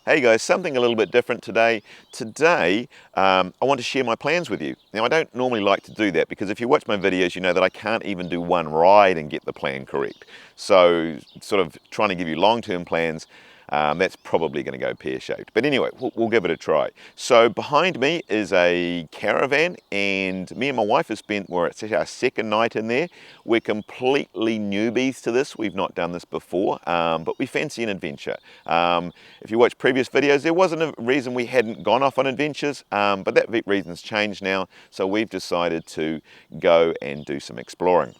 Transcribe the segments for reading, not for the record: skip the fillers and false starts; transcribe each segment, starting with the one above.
Hey guys, something a little bit different today. I want to share my plans with you. Now, I don't normally like to do that because if you watch my videos, you know that I can't even do one ride and get the plan correct. So, sort of trying to give you long-term plans, that's probably going to go pear-shaped. But anyway, we'll give it a try. So behind me is a Caravan, and me and my wife have spent, it's our second night in there. We're completely newbies to this. We've not done this before, but we fancy an adventure. If you watch previous videos, there wasn't a reason we hadn't gone off on adventures, but that reason's changed now, so we've decided to go and do some exploring.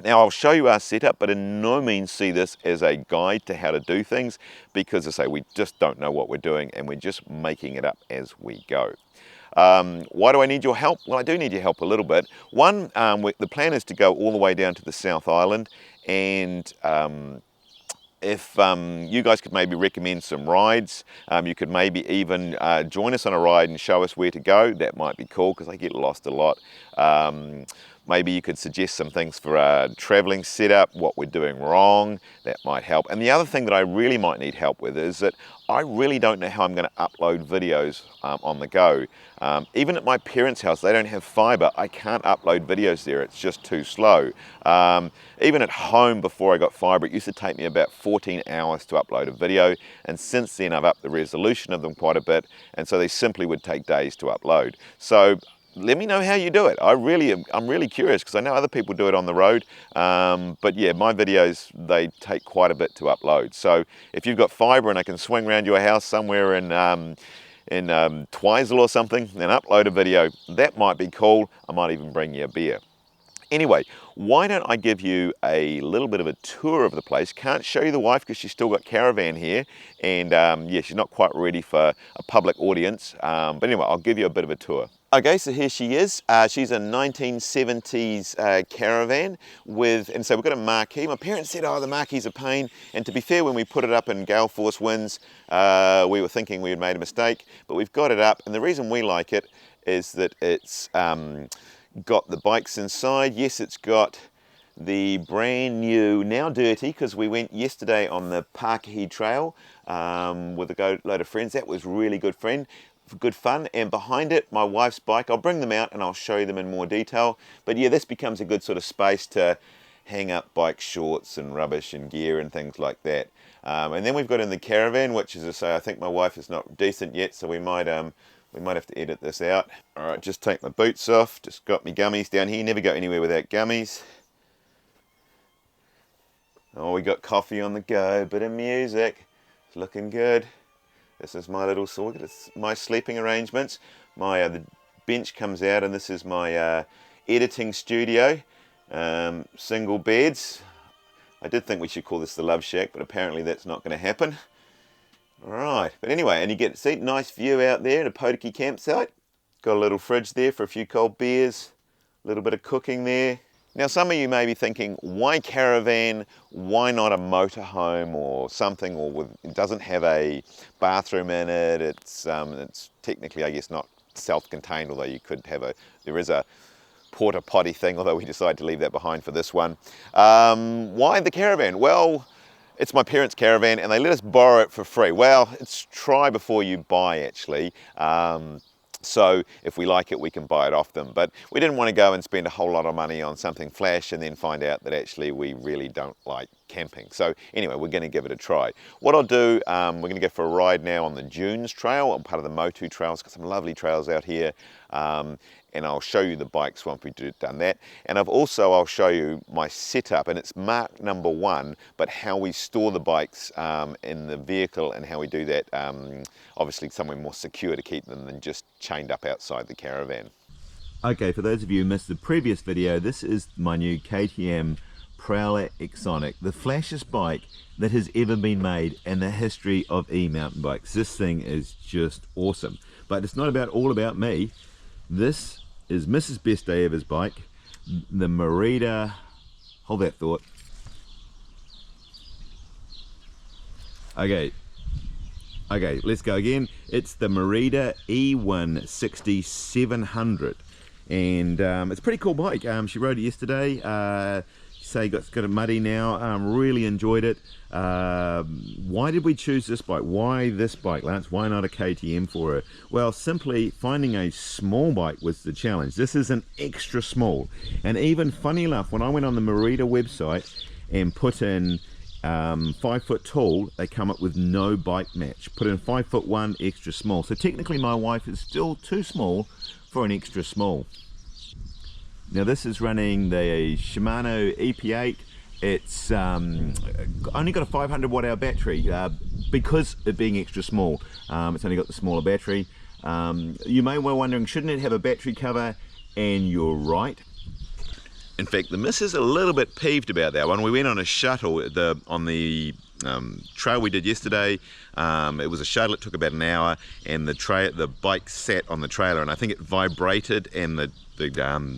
Now, I'll show you our setup, but in no means see this as a guide to how to do things, because as I say, we just don't know what we're doing and we're just making it up as we go. Why do I need your help? Well, I do need your help a little bit. One, the plan is to go all the way down to the South Island, and if you guys could maybe recommend some rides, you could maybe even join us on a ride and show us where to go. That might be cool because I get lost a lot. Maybe you could suggest some things for a traveling setup, what we're doing wrong. That might help. And the other thing that I really might need help with is that I really don't know how I'm going to upload videos on the go. Even at my parents' house, they don't have fiber. I can't upload videos there. It's just too slow. Even at home, before I got fiber, it used to take me about 14 hours to upload a video. And since then, I've upped the resolution of them quite a bit. And so they simply would take days to upload. So let me know how you do it. I'm really curious because I know other people do it on the road. But yeah, my videos, they take quite a bit to upload. So if you've got fiber and I can swing around your house somewhere in Twizel or something, then upload a video. That might be cool. I might even bring you a beer. Anyway, why don't I give you a little bit of a tour of the place. Can't show you the wife because she's still got Caravan here, and yeah, she's not quite ready for a public audience. But anyway, I'll give you a bit of a tour. Okay, so here she is. She's a 1970s Caravan and so we've got a marquee. My parents said, oh, the marquee's a pain. And to be fair, when we put it up in gale force winds, we were thinking we had made a mistake, but we've got it up. And the reason we like it is that it's got the bikes inside. Yes, it's got the brand new, now dirty, because we went yesterday on the Parkahi Trail with a load of friends. That was really good fun. And behind it, my wife's bike. I'll bring them out and I'll show you them in more detail. But yeah, this becomes a good sort of space to hang up bike shorts and rubbish and gear and things like that. And then we've got in the Caravan, which, as I say, I think my wife is not decent yet, so we might have to edit this out. All right, just take my boots off. Just got me gummies down here. Never go anywhere without gummies. Oh, we got coffee on the go, bit of music. It's looking good. This is my little my sleeping arrangements. The bench comes out, and this is my editing studio. Single beds. I did think we should call this the Love Shack, but apparently that's not going to happen. All right, but anyway, and you get see nice view out there at a Potiki campsite. Got a little fridge there for a few cold beers. A little bit of cooking there. Now, some of you may be thinking, why Caravan? Why not a motorhome or something, it doesn't have a bathroom in it? It's technically, I guess, not self-contained, although there is a porta potty thing, although we decided to leave that behind for this one. Why the Caravan? Well, it's my parents' Caravan and they let us borrow it for free. Well, it's try before you buy, actually. So if we like it, we can buy it off them. But we didn't want to go and spend a whole lot of money on something flash and then find out that actually we really don't like camping. So anyway, we're going to give it a try. What I'll do, we're going to go for a ride now on the Dunes Trail, part of the Motu Trail. It's got some lovely trails out here. And I'll show you the bikes once we've done that. And I'll show you my setup, and it's marked number 1, but how we store the bikes in the vehicle and how we do that, obviously somewhere more secure to keep them than just chained up outside the Caravan. Okay, for those of you who missed the previous video, this is my new KTM Prowler Exonic, the flashiest bike that has ever been made in the history of e-mountain bikes. This thing is just awesome, but it's not all about me. This is Mrs. Best Day Ever's bike, the Merida, hold that thought. Okay, let's go again. It's the Merida E160 700, and it's a pretty cool bike. She rode it yesterday. She say it's got a muddy now. Really enjoyed it. Why did we choose this bike? Why this bike, Lance? Why not a KTM for her? Well, simply finding a small bike was the challenge. This is an extra small, and even funny enough, when I went on the Merida website and put in 5 foot tall, they come up with no bike match. Put in 5'1" extra small. So technically my wife is still too small for an extra small. Now this is running the Shimano EP8. It's only got a 500 watt hour battery because it being extra small. It's only got the smaller battery. You may well wondering, shouldn't it have a battery cover? And you're right. In fact, the missus is a little bit peeved about that one. We went on a shuttle on the trail we did yesterday. It was a shuttle. It took about an hour, and the bike sat on the trailer, and I think it vibrated, and the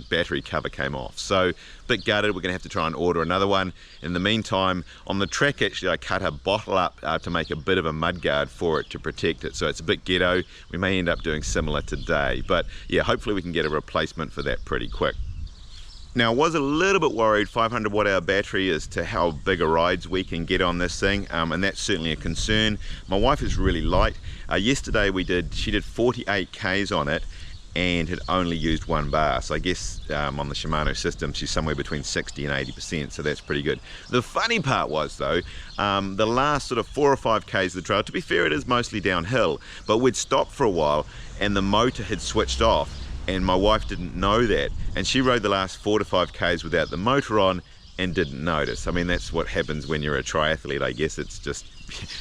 battery cover came off. So, a bit gutted. We're going to have to try and order another one. In the meantime, on the track, actually, I cut a bottle up to make a bit of a mud guard for it to protect it. So it's a bit ghetto. We may end up doing similar today, but yeah, hopefully we can get a replacement for that pretty quick. Now, I was a little bit worried, 500 watt hour battery, as to how big a rides we can get on this thing, and that's certainly a concern. My wife is really light. Yesterday she did 48 Ks on it and had only used 1 bar. So I guess on the Shimano system, she's somewhere between 60 and 80%, so that's pretty good. The funny part was though, the last sort of 4 or 5 Ks of the trail, to be fair, it is mostly downhill, but we'd stopped for a while and the motor had switched off, and my wife didn't know that, and she rode the last 4 to 5 Ks without the motor on and didn't notice. I mean, that's what happens when you're a triathlete, I guess. It's just,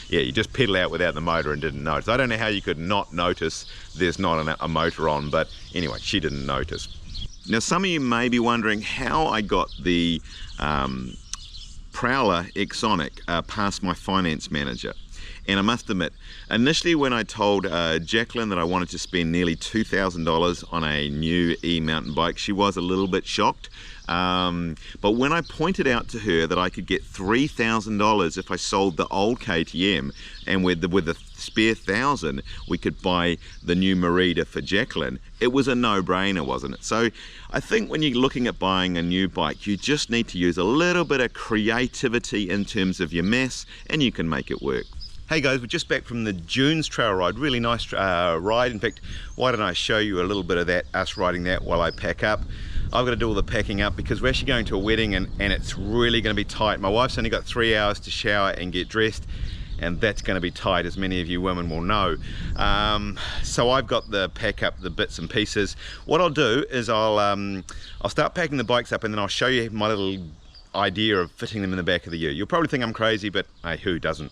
yeah, you just pedal out without the motor and didn't notice. I don't know how you could not notice there's not a motor on, but anyway, she didn't notice. Now, some of you may be wondering how I got the Prowler Exonic past my finance manager. And I must admit, initially when I told Jacqueline that I wanted to spend nearly $2,000 on a new e-mountain bike, she was a little bit shocked. But when I pointed out to her that I could get $3,000 if I sold the old KTM, and with the spare $1,000 we could buy the new Merida for Jacqueline, it was a no-brainer, wasn't it? So I think when you're looking at buying a new bike, you just need to use a little bit of creativity in terms of your mass, and you can make it work. Hey guys, we're just back from the Dunes trail ride. Really nice ride. In fact, why don't I show you a little bit of that, us riding that while I pack up. I've got to do all the packing up because we're actually going to a wedding and it's really going to be tight. My wife's only got 3 hours to shower and get dressed, and that's going to be tight, as many of you women will know. So I've got to pack up the bits and pieces. What I'll do is I'll start packing the bikes up, and then I'll show you my little idea of fitting them in the back of the ute. You'll probably think I'm crazy, but hey, who doesn't?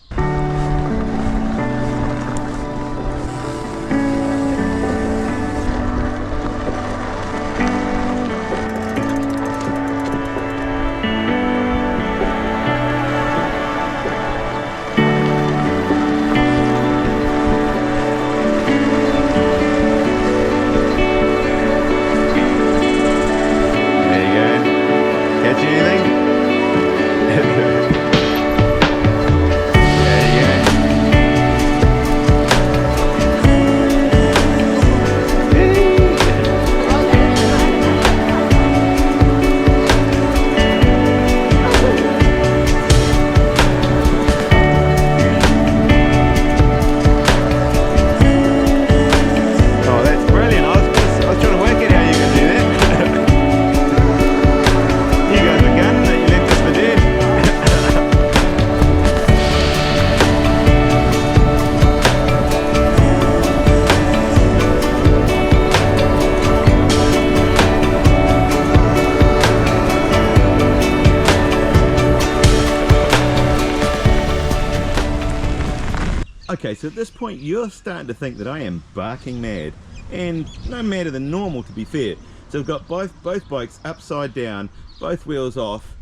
Okay, so at this point you're starting to think that I am barking mad, and no madder than normal, to be fair. So I've got both bikes upside down, both wheels off,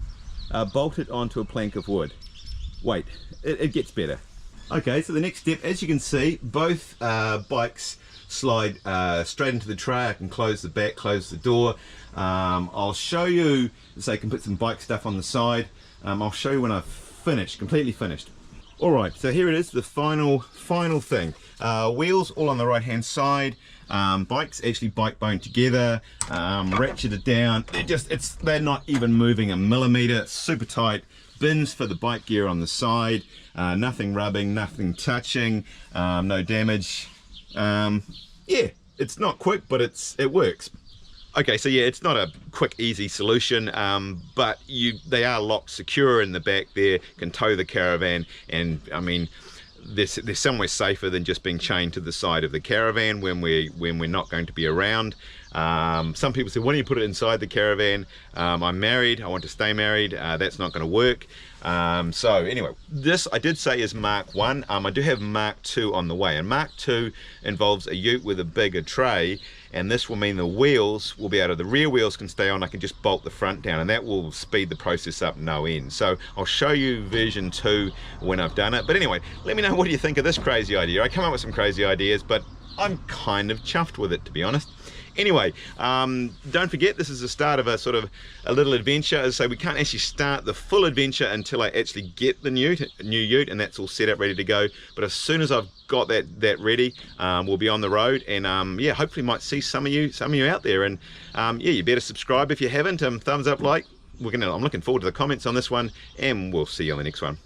bolted onto a plank of wood. Wait, it gets better. Okay, so the next step, as you can see, both bikes slide straight into the tray. I can close the back, close the door. I'll show you, so I can put some bike stuff on the side. I'll show you when I've finished, completely finished. All right, so here it is, the final thing. Wheels all on the right hand side. Bikes actually bike bone together, ratcheted down. They're not even moving a millimeter. Super tight. Bins for the bike gear on the side. Nothing rubbing, nothing touching, no damage. Yeah, it's not quick, but it works. Okay, so yeah, it's not a quick, easy solution, but they are locked secure in the back there, can tow the Caravan, and I mean, they're somewhere safer than just being chained to the side of the Caravan when we're not going to be around. Some people say, why don't you put it inside the Caravan? I'm married, I want to stay married, that's not going to work. So anyway, this I did say is Mark 1. I do have Mark 2 on the way, and Mark 2 involves a ute with a bigger tray, and this will mean the wheels will be able to, the rear wheels can stay on, I can just bolt the front down, and that will speed the process up no end. So I'll show you version 2 when I've done it. But anyway, let me know what do you think of this crazy idea. I come up with some crazy ideas, but I'm kind of chuffed with it, to be honest. Anyway, don't forget, this is the start of a little adventure. As I say, we can't actually start the full adventure until I actually get the new ute, and that's all set up, ready to go. But as soon as I've got that ready, we'll be on the road, and yeah, hopefully might see some of you out there. And yeah, you better subscribe if you haven't. Thumbs up, like. I'm looking forward to the comments on this one, and we'll see you on the next one.